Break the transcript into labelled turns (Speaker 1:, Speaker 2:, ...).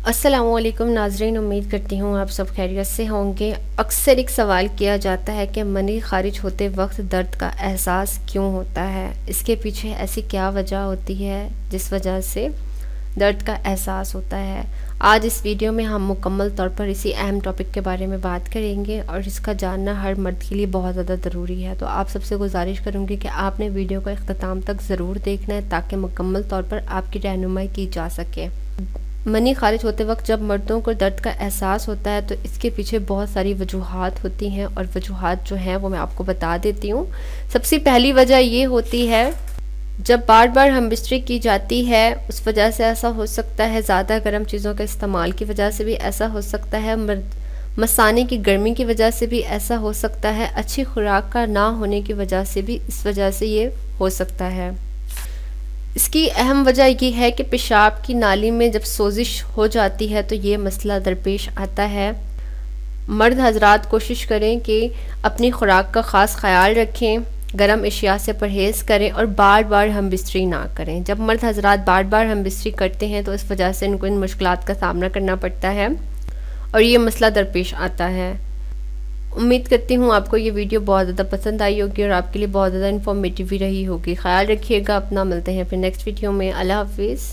Speaker 1: अस्सलामुअलैकुम नाज़रीन, उम्मीद करती हूँ आप सब खैरियत से होंगे। अक्सर एक सवाल किया जाता है कि मनी ख़ारिज होते वक्त दर्द का एहसास क्यों होता है, इसके पीछे ऐसी क्या वजह होती है जिस वजह से दर्द का एहसास होता है। आज इस वीडियो में हम मुकम्मल तौर पर इसी अहम टॉपिक के बारे में बात करेंगे और इसका जानना हर मर्द के लिए बहुत ज़्यादा ज़रूरी है। तो आप सबसे गुजारिश करूँगी कि आपने वीडियो को इख्तिताम तक ज़रूर देखना है ताकि मुकम्मल तौर पर आपकी रहनुमाई की जा सके। मनी ख़ारिज होते वक्त जब मर्दों को दर्द का एहसास होता है तो इसके पीछे बहुत सारी वजूहात होती हैं और वजूहात जो हैं वो मैं आपको बता देती हूँ। सबसे पहली वजह ये होती है, जब बार बार हम बिस्तरी की जाती है उस वजह से ऐसा हो सकता है, ज़्यादा गर्म चीज़ों के इस्तेमाल की वजह से भी ऐसा हो सकता है, मसाने की गर्मी की वजह से भी ऐसा हो सकता है, अच्छी खुराक का ना होने की वजह से भी इस वजह से ये हो सकता है। इसकी अहम वजह ये है कि पेशाब की नाली में जब सोजिश हो जाती है तो ये मसला दरपेश आता है। मर्द हजरात कोशिश करें कि अपनी खुराक का ख़ास ख्याल रखें, गर्म अशिया से परहेज़ करें और बार बार हम बिस्तरी ना करें। जब मर्द हजरात बार बार हम बिस्तरी करते हैं तो इस वजह से इनको इन मुश्किलात का सामना करना पड़ता है और ये मसला दरपेश आता है। उम्मीद करती हूँ आपको ये वीडियो बहुत ज़्यादा पसंद आई होगी और आपके लिए बहुत ज़्यादा इन्फॉर्मेटिव भी रही होगी। ख्याल रखिएगा अपना, मिलते हैं फिर नेक्स्ट वीडियो में। अल्लाह हाफिज़।